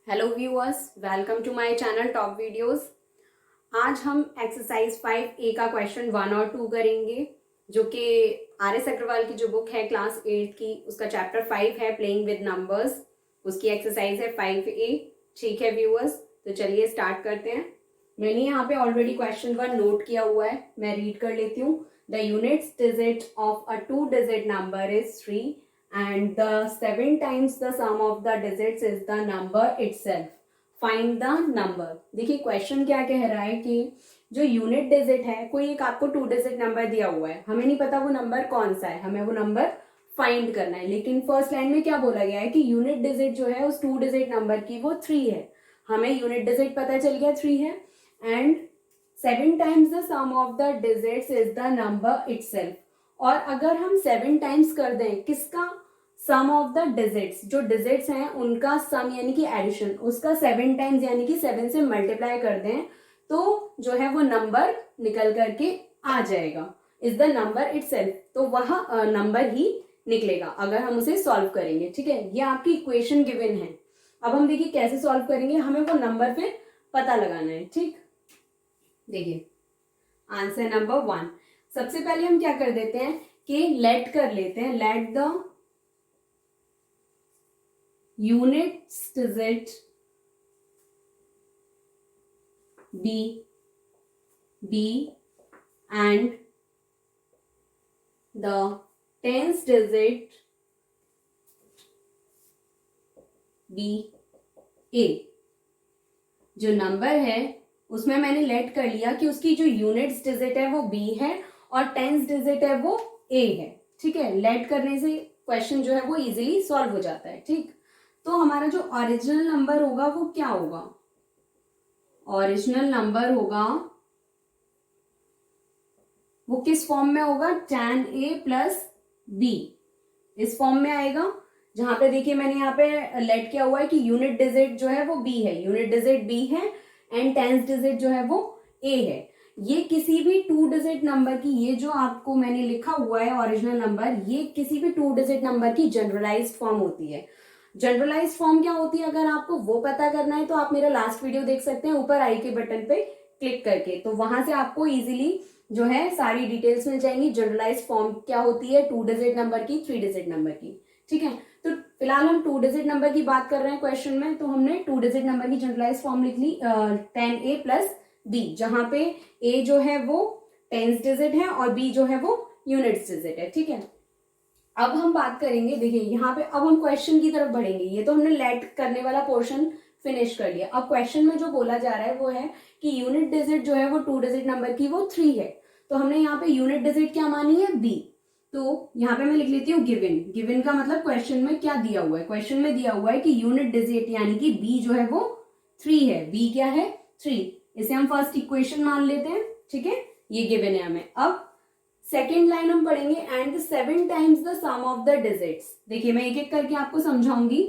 Hello viewers, welcome to my channel top videos. आज हम exercise 5A का question 1 और 2 करेंगे, जो कि RS अग्रवाल की जो बुक है क्लास 8 की, उसका चैप्टर 5 है प्लेइंग विद नंबर्स। उसकी एक्सरसाइज है 5A। ठीक है व्यूअर्स, तो चलिए स्टार्ट करते हैं। मैंने यहाँ पे ऑलरेडी क्वेश्चन 1 नोट किया हुआ है, मैं रीड कर लेती हूँ। The units digit of a 2 digit number is 3 and the 7 times the sum of the digits is the number itself. Find the number. देखिए क्वेश्चन क्या कह रहा है कि जो यूनिट डिजिट है, कोई एक आपको 2 डिजिट नंबर दिया हुआ है, हमें नहीं पता वो नंबर कौन सा है, हमें वो नंबर फाइंड करना है। लेकिन फर्स्ट लाइन में क्या बोला गया है कि यूनिट डिजिट जो है उस 2 डिजिट नंबर की वो 3 है। हमें यूनिट डिजिट पता चल गया 3 है and 7 times the sum of the digits is the number itself. और अगर हम 7 टाइम्स कर दें किसका, सम ऑफ द डिजिट्स, जो डिजिट्स हैं उनका सम यानी कि एडिशन, उसका 7 टाइम्स यानी कि 7 से मल्टीप्लाई कर दें तो जो है वो नंबर निकल करके आ जाएगा, इज द नंबर इटसेल्फ। तो वह नंबर ही निकलेगा अगर हम उसे सॉल्व करेंगे। ठीक है, ये आपकी इक्वेशन गिवन है। अब हम देखिए कैसे सॉल्व करेंगे, हमें वो नंबर फिर पता लगाना है। ठीक, देखिए आंसर नंबर 1। सबसे पहले हम क्या कर देते हैं कि लेट कर लेते हैं, let the units digit b and the tens digit b a। जो नंबर है उसमें मैंने लेट कर लिया कि उसकी जो यूनिट्स डिजिट है वो b है और टेंस डिजिट है वो a है। ठीक है, लेट करने से क्वेश्चन जो है वो इजीली सॉल्व हो जाता है। ठीक, तो हमारा जो ओरिजिनल नंबर होगा वो क्या होगा, ओरिजिनल नंबर होगा वो किस फॉर्म में होगा, tan a प्लस b, इस फॉर्म में आएगा। जहां पे देखिए मैंने यहाँ पे लेट किया हुआ है कि यूनिट डिजिट जो है वो b है, यूनिट डिजिट b है एंड टेंस डिजिट जो है वो a है। ये किसी भी 2 डिजिट नंबर की, ये जो आपको मैंने लिखा हुआ है ओरिजिनल नंबर, ये किसी भी 2 डिजिट नंबर की जनरलाइज्ड फॉर्म होती है। जनरलाइज फॉर्म क्या होती है, अगर आपको वो पता करना है तो आप मेरा लास्ट वीडियो देख सकते हैं ऊपर आई के बटन पे क्लिक करके, तो वहां से आपको इजीली जो है सारी डिटेल्स मिल जाएंगी। जनरलाइज फॉर्म क्या होती है 2 डिजिट नंबर की, 3 डिजिट नंबर की। ठीक है, तो फिलहाल हम 2 डिजिट नंबर की बात कर रहे हैं क्वेश्चन में, तो हमने 2 डिजिट नंबर की जनरलाइज फॉर्म लिख ली 10a प्लस b, जहां पे a जो है वो टेंस डिजिट है और b जो है वो यूनिट्स डिजिट है। ठीक है, अब हम बात करेंगे, देखिए यहाँ पे अब हम क्वेश्चन की तरफ बढ़ेंगे। ये तो हमने लेट करने वाला पोर्शन फिनिश कर लिया। अब क्वेश्चन में जो बोला जा रहा है वो है कि यूनिट डिजिट जो है वो 2 डिजिट नंबर की वो 3 है, तो हमने यहाँ पे यूनिट डिजिट क्या मानी है, b। तो यहाँ पे मैं लिख लेती हूँ गिवन। गिवन का मतलब क्वेश्चन में क्या दिया हुआ है, क्वेश्चन में दिया हुआ है कि यूनिट डिजिट यानी कि b जो है वो 3 है। b क्या है, 3, इसे हम फर्स्ट इक्वेशन मान लेते हैं। ठीक है, ये गिवन है हमें। अब सेकेंड लाइन हम पढ़ेंगे and 7 times the sum of the digits. देखिए मैं एक एक करके आपको समझाऊंगी।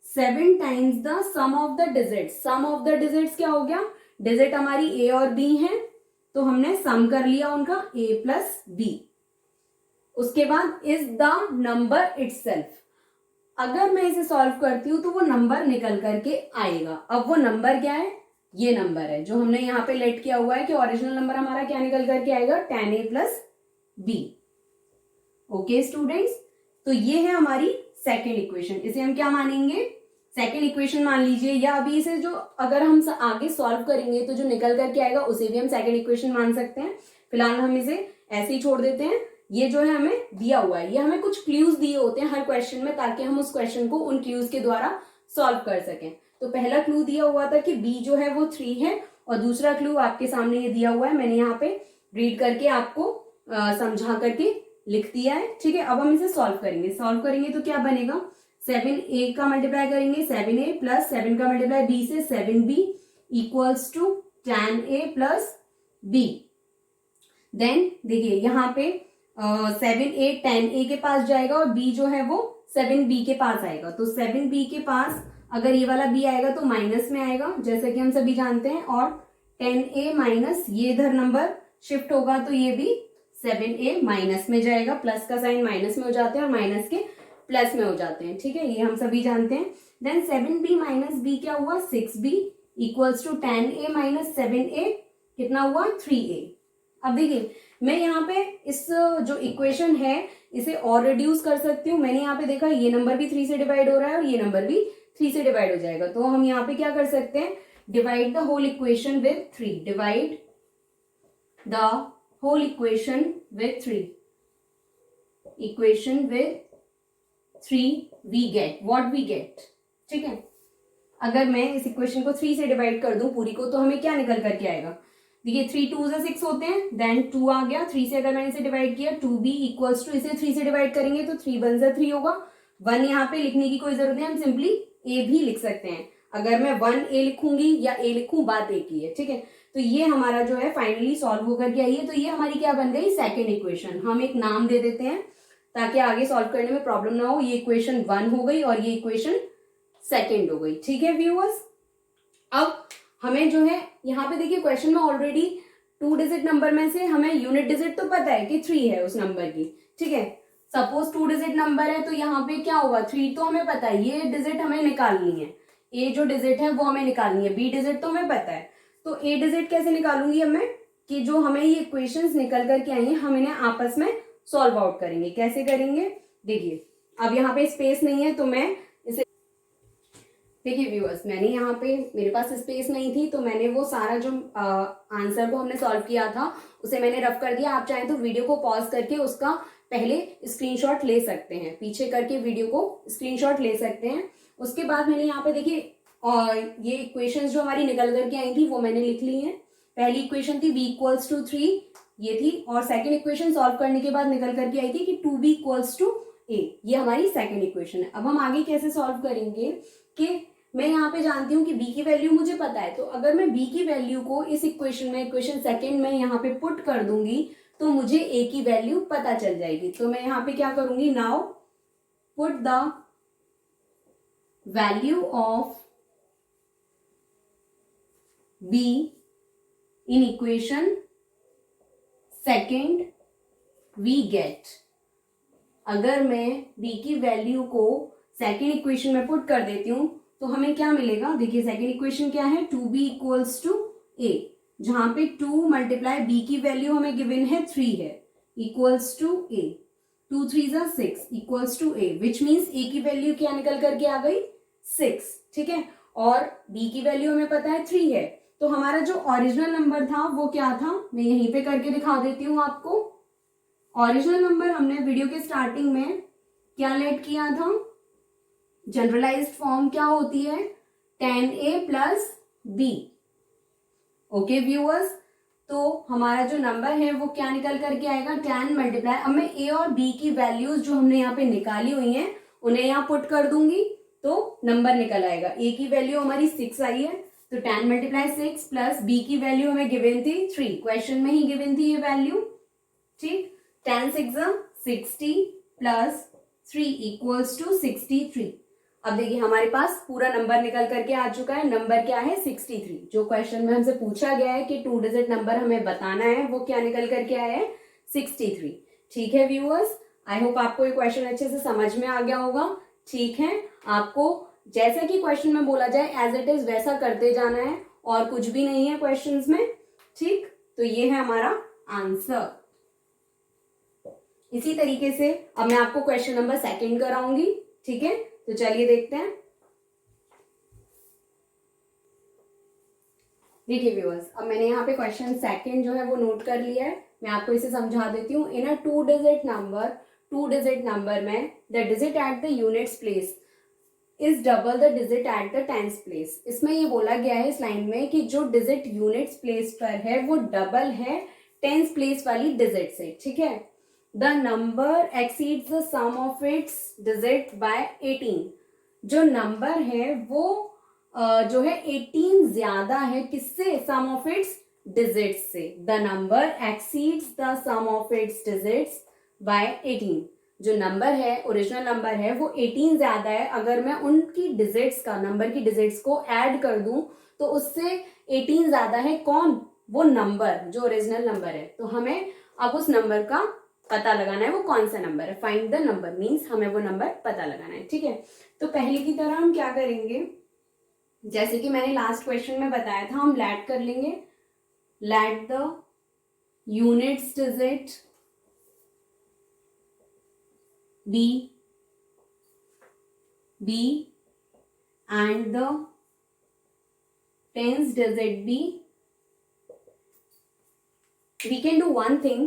7 times the sum of the digits, sum of the digits क्या हो गया, डिजिट हमारी a और b है, तो हमने सम कर लिया उनका a प्लस b। उसके बाद इज द नंबर इटसेल्फ, अगर मैं इसे सॉल्व करती हूं तो वो नंबर निकल करके आएगा। अब वो नंबर क्या है, ये नंबर है जो हमने यहाँ पे लेट किया हुआ है कि ओरिजिनल नंबर हमारा क्या निकल करके आएगा, tan a plus b। Okay students, तो ये है हमारी सेकेंड इक्वेशन, इसे हम क्या मानेंगे, सेकेंड इक्वेशन मान लीजिए, या अभी इसे जो अगर हम आगे सॉल्व करेंगे तो जो निकल करके आएगा उसे भी हम सेकेंड इक्वेशन मान सकते हैं। फिलहाल हम इसे ऐसे ही छोड़ देते हैं। ये जो है हमें दिया हुआ है, ये हमें कुछ क्लूज दिए होते हैं हर क्वेश्चन में, ताकि हम उस क्वेश्चन को उन क्लूज के द्वारा सॉल्व कर सकें। तो पहला क्लू दिया हुआ था कि b जो है वो 3 है, और दूसरा क्लू आपके सामने ये दिया हुआ है, मैंने यहाँ पे रीड करके आपको समझा करके लिख दिया है। ठीक है, अब हम इसे सॉल्व करेंगे। सॉल्व करेंगे तो क्या बनेगा, 7a का मल्टीप्लाई करेंगे 7a प्लस 7 का मल्टीप्लाई b से 7b equals to tan a plus b। Then देखिए यहाँ पे 7a tan a के पास जाएगा और b जो है वो 7b के पास आएगा, तो 7b के पास अगर ये वाला b आएगा तो माइनस में आएगा जैसे कि हम सभी जानते हैं, और 10a माइनस ये इधर नंबर शिफ्ट होगा तो ये भी 7a माइनस में जाएगा, प्लस का साइन माइनस में हो जाते हैं और माइनस के प्लस में हो जाते हैं, ठीक है, ये हम सभी जानते हैं। देन 7b माइनस बी क्या हुआ, 6b equals to 10a minus 7a कितना हुआ, 3a। अब देखिए मैं यहाँ पे इस जो इक्वेशन है इसे और रिड्यूस कर सकती हूँ। मैंने यहाँ पे देखा ये नंबर भी 3 से डिवाइड हो रहा है और ये नंबर भी 3 से डिवाइड हो जाएगा, तो हम यहाँ पे क्या कर सकते हैं, divide the whole equation with 3, divide the whole equation with 3, equation with 3 we get what we get, ठीक है। अगर मैं इस इक्वेशन को 3 से डिवाइड कर दूं पूरी को तो हमें क्या निकल करके आएगा, देखिए 3 2 से 6 होते हैं, देन 2 आ गया, 3 से अगर मैंने इसे डिवाइड किया 2b इक्वल्स टू, इसे 3 से डिवाइड करेंगे तो 3 1 जा 3 होगा, 1 यहाँ पे लिखने की कोई जरूरत नहीं, हम सिंपली a भी लिख सकते हैं। अगर मैं 1a लिखूंगी या a लिखूं बात एक ही है, ठीक है। तो ये हमारा जो है फाइनली सॉल्व होकर के आई है, तो ये हमारी क्या बन गई, सेकेंड इक्वेशन। हम एक नाम दे देते हैं ताकि आगे सॉल्व करने में प्रॉब्लम ना हो। ये इक्वेशन 1 हो गई और ये इक्वेशन सेकेंड हो गई, ठीक है व्यूअर्स। अब हमें जो है यहाँ पे देखिए क्वेश्चन में ऑलरेडी 2 डिजिट नंबर में से हमें यूनिट डिजिट तो पता है कि 3 है उस नंबर की, ठीक है। सपोज 2 डिजिट नंबर है तो यहाँ पे क्या होगा, 3 तो हमें पता है, ये डिजिट हमें निकालनी है, ए जो डिजिट है वो हमें निकालनी है, बी डिजिट तो हमें पता है, तो ए डिजिट कैसे निकालूंगी अब मैं, कि जो हमें ये इक्वेशंस निकल करके आई हैं हम इन्हें आपस में सॉल्व आउट करेंगे। कैसे करेंगे, देखिए अब यहाँ पे स्पेस नहीं है तो मैं इसे, देखिए व्यूअर्स मैंने यहाँ पे, मेरे पास स्पेस नहीं थी तो मैंने वो सारा जो आंसर को हमने सॉल्व किया था उसे मैंने रफ कर दिया। आप चाहें तो वीडियो को पॉज करके उसका पहले स्क्रीनशॉट ले सकते हैं, पीछे करके वीडियो को स्क्रीनशॉट ले सकते हैं। उसके बाद मैंने यहाँ पे देखिए और ये इक्वेशंस जो हमारी निकल करके आई थी वो मैंने लिख ली हैं। पहली इक्वेशन थी b इक्वल्स टू 3, ये थी, और सेकंड इक्वेशन सॉल्व करने के बाद निकल करके आई थी कि 2b इक्वल्स टू a, ये हमारी सेकंड इक्वेशन है। अब हम आगे कैसे सॉल्व करेंगे कि मैं यहाँ पे जानती हूँ कि b की वैल्यू मुझे पता है, तो अगर मैं b की वैल्यू को इस इक्वेशन में, इक्वेशन सेकंड में यहाँ पे पुट कर दूंगी तो मुझे a की वैल्यू पता चल जाएगी। तो मैं यहाँ पे क्या करूंगी, now put the value of b in equation second we get. अगर मैं b की वैल्यू को सेकेंड इक्वेशन में पुट कर देती हूं तो हमें क्या मिलेगा, देखिए सेकेंड इक्वेशन क्या है, 2b इक्वल्स टू a, जहां पे 2 मल्टीप्लाई b की वैल्यू हमें गिवन है 3 है, इक्वल्स टू a, 2 3 जा 6 equals to a, which means a की वैल्यू क्या निकल करके आ गई, 6, ठीक है, और b की वैल्यू हमें पता है 3 है। तो हमारा जो ओरिजिनल नंबर था वो क्या था, मैं यहीं पे करके दिखा देती हूँ आपको। ओरिजिनल नंबर हमने वीडियो के स्टार्टिंग में क्या लेट किया था, जनरलाइज्ड फॉर्म क्या होती है, 10a plus b। Okay viewers, तो हमारा जो नंबर है वो क्या निकल करके आएगा, 10 मल्टीप्लाई, अब मैं a और b की वैल्यूज जो हमने यहाँ पे निकाली हुई हैं उन्हें यहाँ पुट कर दूंगी तो नंबर निकल आएगा। a की वैल्यू हमारी 6 आई है तो 10 मल्टीप्लाई 6 प्लस b की वैल्यू हमें गिवन थी 3, क्वेश्चन में ही गिवन थी ये वैल्यू, ठीक, 10 6 60 प्लस 3 इक्वल्स टू 63। अब देखिए हमारे पास पूरा नंबर निकल करके आ चुका है, नंबर क्या है 63, जो क्वेश्चन में हमसे पूछा गया है कि 2 डिजिट नंबर हमें बताना है वो क्या निकल करके आया है 63। ठीक है व्यूअर्स, आई होप आपको ये क्वेश्चन अच्छे से समझ में आ गया होगा। ठीक है, आपको जैसा कि क्वेश्चन में बोला जाए एज इट इज वैसा करते जाना है और कुछ भी नहीं है क्वेश्चंस में, ठीक, तो ये है हमारा आंसर। इसी तरीके से अब मैं आपको क्वेश्चन नंबर सेकंड कराऊंगी, ठीक है, तो चलिए देखते हैं। देखिए व्यूअर्स, अब मैंने यहाँ पे क्वेश्चन सेकंड जो है वो नोट कर लिया है, मैं आपको इसे समझा देती हूँ। इन अ 2 डिजिट नंबर में the digit at the units place is double the digit at the tens place. इसमें ये बोला गया है इस लाइन में कि जो डिजिट यूनिट्स प्लेस पर है वो डबल है टेंस प्लेस वाली डिजिट से, ठीक है। The number exceeds the sum of its digit by 18। जो नंबर है वो जो है 18 ज्यादा है किससे, सम ऑफ इट्स डिजिट्स से। The number exceeds the sum of its digits by 18। जो नंबर है, ओरिजिनल नंबर है, वो 18 ज्यादा है। अगर मैं उनकी डिजिट्स का, नंबर की डिजिट्स को ऐड कर दूं तो उससे 18 ज्यादा है कौन, वो नंबर जो ओरिजिनल नंबर है। तो हमें अब उस नंबर का पता लगाना है वो कौन सा नंबर है। फाइंड द नंबर मीन्स हमें वो नंबर पता लगाना है, ठीक है। तो पहले की तरह हम क्या करेंगे, जैसे कि मैंने लास्ट क्वेश्चन में बताया था, हम लैट कर लेंगे। Let the units digit be and the tens digit b. We can do one thing,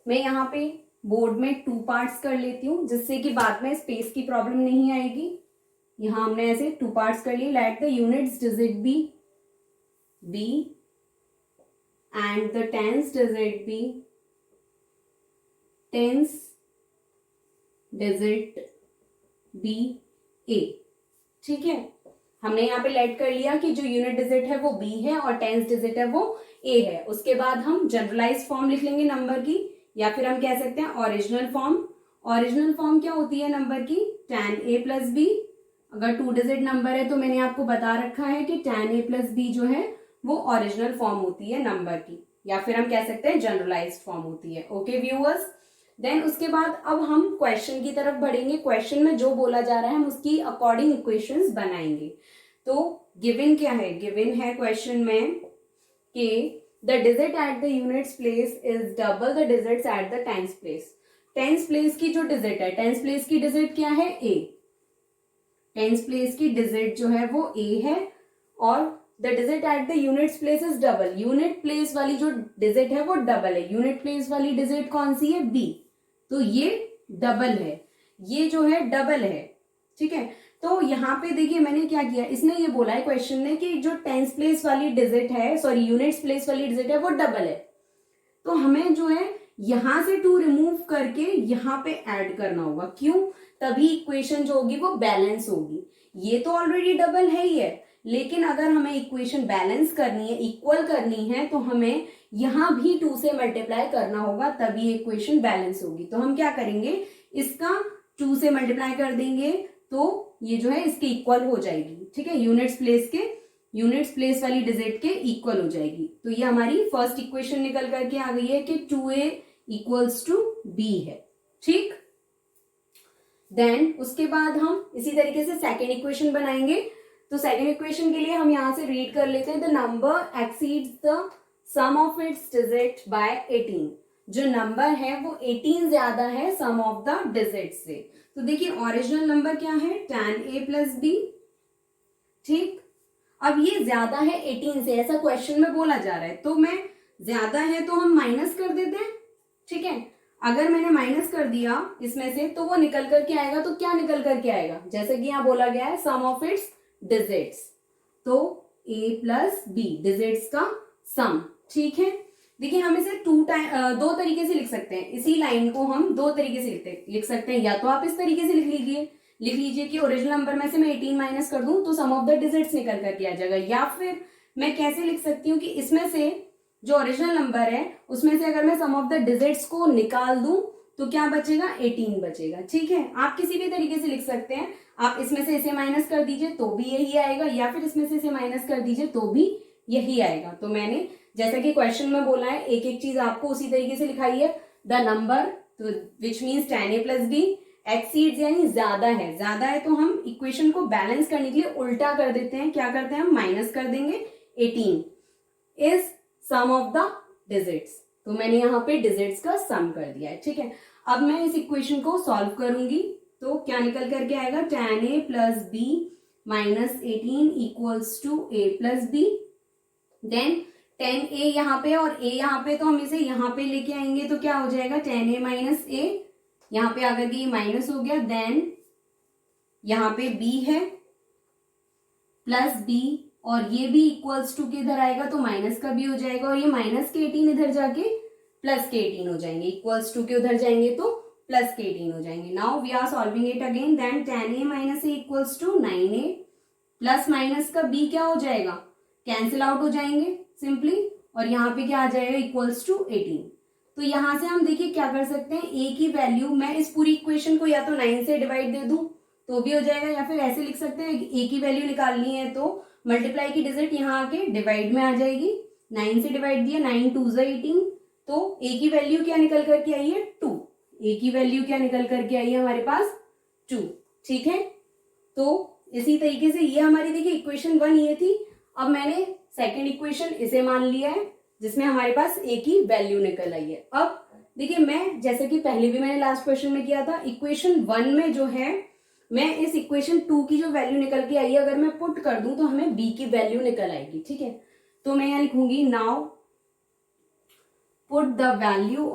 मैं यहाँ पे बोर्ड में 2 पार्ट्स कर लेती हूँ जिससे कि बाद में स्पेस की प्रॉब्लम नहीं आएगी। यहाँ हमने ऐसे 2 पार्ट्स कर लिए। Let the units digit B and the tens digit B A, ठीक है। हमने यहाँ पे लेट कर लिया कि जो यूनिट डिजिट है वो बी है और टेंस डिजिट है वो ए है। उसके बाद हम जनरलाइज फॉर्म लिख लेंगे नंबर की, या फिर हम कह सकते हैं ओरिजिनल फॉर्म। ओरिजिनल फॉर्म क्या होती है नंबर की, tan a प्लस बी। अगर 2 डिजिट नंबर है तो मैंने आपको बता रखा है कि tan a प्लस बी जो है वो ओरिजिनल फॉर्म होती है नंबर की, या फिर हम कह सकते हैं जनरलाइज्ड फॉर्म होती है। ओके व्यूअर्स, देन उसके बाद अब हम क्वेश्चन की तरफ बढ़ेंगे। क्वेश्चन में जो बोला जा रहा है हम उसकी अकॉर्डिंग इक्वेशंस बनाएंगे। तो गिवन क्या है, गिवन है क्वेश्चन में कि the digit at the units place is double the digits at the tens place. Tens place की जो डिजिट है, टेंस प्लेस की डिजिट क्या है, ए। टेंस प्लेस की डिजिट जो है वो ए है और the digit at the units place is double. Unit place वाली जो डिजिट है वो डबल है। यूनिट प्लेस वाली डिजिट कौन सी है, बी। तो ये डबल है, ये जो है डबल है, ठीक है। तो यहाँ पे देखिए मैंने क्या किया, इसने ये बोला है क्वेश्चन ने कि जो टेंस प्लेस वाली डिजिट है, सॉरी यूनिट्स प्लेस वाली डिजिट है वो डबल है। तो हमें जो है यहां से 2 रिमूव करके यहाँ पे ऐड करना होगा। क्यों, तभी इक्वेशन जो होगी वो बैलेंस होगी। ये तो ऑलरेडी डबल है ही है, लेकिन अगर हमें इक्वेशन बैलेंस करनी है, इक्वल करनी है, तो हमें यहां भी 2 से मल्टीप्लाई करना होगा, तभी इक्वेशन बैलेंस होगी। तो हम क्या करेंगे, इसका 2 से मल्टीप्लाई कर देंगे तो ये जो है इसके इक्वल हो जाएगी, ठीक है। यूनिट्स प्लेस वाली डिजिट के इक्वल हो जाएगी। तो ये हमारी फर्स्ट इक्वेशन निकल करके आ गई है कि 2a इक्वल्स टू b है, ठीक। देन उसके बाद हम इसी तरीके से सेकेंड इक्वेशन बनाएंगे। तो सेकेंड इक्वेशन के लिए हम यहां से रीड कर लेते हैं, the number exceeds the sum of its digit by 18। जो नंबर है वो 18 ज्यादा है सम ऑफ द डिजिट से। तो देखिए ओरिजिनल नंबर क्या है, tan a प्लस बी, ठीक। अब ये ज्यादा है 18 से, ऐसा क्वेश्चन में बोला जा रहा है, तो मैं ज्यादा है तो हम माइनस कर देते हैं, ठीक है। अगर मैंने माइनस कर दिया इसमें से तो वो निकल करके आएगा, तो क्या निकल करके आएगा, जैसे कि यहाँ बोला गया है सम ऑफ इट्स डिजिट्स, तो a प्लस बी डिजिट्स का सम, ठीक है। देखिए हम इसे 2 तरीके से लिख सकते हैं। इसी लाइन को हम 2 तरीके से लिख सकते हैं। या तो आप इस तरीके से लिख लीजिए कि ओरिजिनल नंबर में से मैं 18 माइनस कर दूं तो सम ऑफ द डिजिट्स निकल करके आ जाएगा। या फिर मैं कैसे लिख सकती हूँ कि इसमें से जो ओरिजिनल नंबर है उसमें से अगर मैं सम ऑफ द डिजिट्स को निकाल दूं तो क्या बचेगा, 18 बचेगा, ठीक है। आप किसी भी तरीके से लिख सकते हैं। आप इसमें से इसे माइनस कर दीजिए तो भी यही आएगा, या फिर इसमें से इसे माइनस कर दीजिए तो भी यही आएगा। तो मैंने जैसा कि क्वेश्चन में बोला है, एक एक चीज आपको उसी तरीके से लिखाई है। द नंबर, तो which means tan a plus b, exceeds यानी ज्यादा है तो हम इक्वेशन को बैलेंस करने के लिए उल्टा कर देते हैं। क्या करते हैं, हम माइनस कर देंगे 18 is sum of the digits. तो मैंने यहाँ पे डिजिट्स का सम कर दिया है, ठीक है। अब मैं इस इक्वेशन को सॉल्व करूंगी तो क्या निकल करके आएगा, tan a plus b minus 18 equals to a plus b. Then tan a यहाँ पे और a यहाँ पे, तो हम इसे यहाँ पे लेके आएंगे तो क्या हो जाएगा, tan a माइनस a, यहाँ पे आकर के ये माइनस हो गया। देन यहाँ पे b है प्लस b, और ये भी इक्वल्स टू के इधर आएगा तो माइनस का भी हो जाएगा, और ये माइनस के 18 इधर जाके प्लस के 18 हो जाएंगे। इक्वल्स टू के उधर जाएंगे तो प्लस के 18 हो जाएंगे। Now we are solving it again. Then tan a minus a equals to 9a, plus minus का b क्या हो जाएगा, कैंसिल आउट हो जाएंगे सिंपली, और यहाँ पे क्या आ जाएगा, इक्वल्स टू 18। तो यहां से हम देखिए क्या कर सकते हैं, a की वैल्यू, मैं इस पूरी इक्वेशन को या तो 9 से डिवाइड दे दूं तो भी हो जाएगा, या फिर ऐसे लिख सकते हैं a की वैल्यू निकालनी है तो मल्टीप्लाई की डिजिट यहाँ आके डिवाइड में आ जाएगी। 9 से डिवाइड दिया, 9 2 18, तो ए की वैल्यू क्या निकल करके आई है 2, ए की वैल्यू क्या निकल करके आई है हमारे पास 2, ठीक है। तो इसी तरीके से ये हमारी देखिए इक्वेशन 1 ये थी। अब मैंने सेकंड इक्वेशन इसे मान लिया है जिसमें हमारे पास ए की वैल्यू निकल आई है। अब देखिए मैं जैसे कि पहले भी मैंने लास्ट क्वेश्चन में किया था, इक्वेशन 1 में जो है मैं इस इक्वेशन 2 की जो वैल्यू निकल के आई है अगर मैं पुट कर दूं तो हमें बी की वैल्यू निकल आएगी, ठीक है। तो मैं यहां लिखूंगी now put the value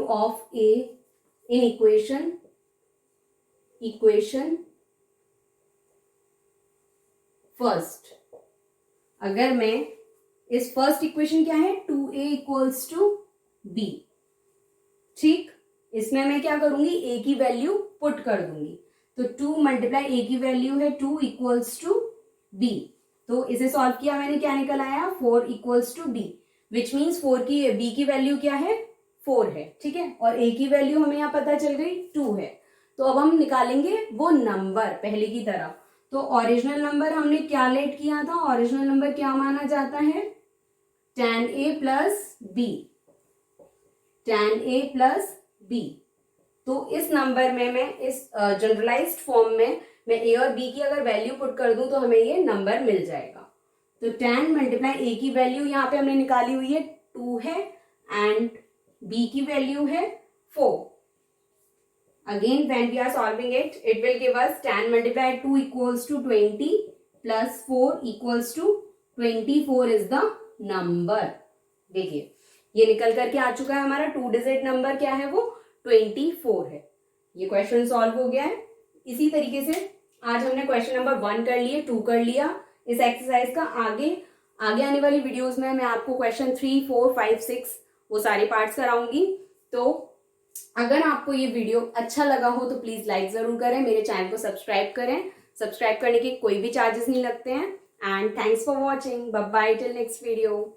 of A in equation first. अगर मैं इस फर्स्ट इक्वेशन क्या है 2a इक्वल्स टू बी, ठीक, इसमें मैं क्या करूंगी ए की वैल्यू पुट कर दूंगी। तो 2 मल्टीप्लाई ए की वैल्यू है 2 इक्वल्स टू बी। तो इसे सॉल्व किया मैंने, क्या निकल आया 4 equals to b, which means 4 की बी की वैल्यू क्या है 4 है, ठीक है। और ए की वैल्यू हमें यहाँ पता चल गई 2 है। तो अब हम निकालेंगे वो नंबर पहले की तरह। तो ओरिजिनल नंबर हमने क्या लेट किया था, ओरिजिनल नंबर क्या माना जाता है tan a plus b, tan a plus b. तो इस नंबर में मैं इस जनरलाइज्ड फॉर्म में मैं ए और बी की अगर वैल्यू पुट कर दूं तो हमें ये नंबर मिल जाएगा। तो tan मल्टीप्लाई ए की वैल्यू यहाँ पे हमने निकाली हुई है 2 है एंड बी की वैल्यू है 4। Again when we are solving it, it will give us tan multiply 2 equals to 20 plus 4 equals to 24 is the number। देखिए ये निकल करके आ चुका है हमारा 2 डिजिट नंबर क्या है वो 24 है। ये क्वेश्चन सॉल्व हो गया है। इसी तरीके से आज हमने क्वेश्चन नंबर 1 कर लिए, 2 कर लिया। इस एक्सरसाइज का आगे आने वाली वीडियोस में मैं आपको क्वेश्चन 3, 4, 5, 6 वो सारे पार्ट्स कराऊंगी। तो अगर आपको ये वीडियो अच्छा लगा हो तो प्लीज लाइक जरूर करें, मेरे चैनल को सब्सक्राइब करें। सब्सक्राइब करने के कोई भी चार्जेस नहीं लगते हैं। And thanks for watching, bye bye till next video.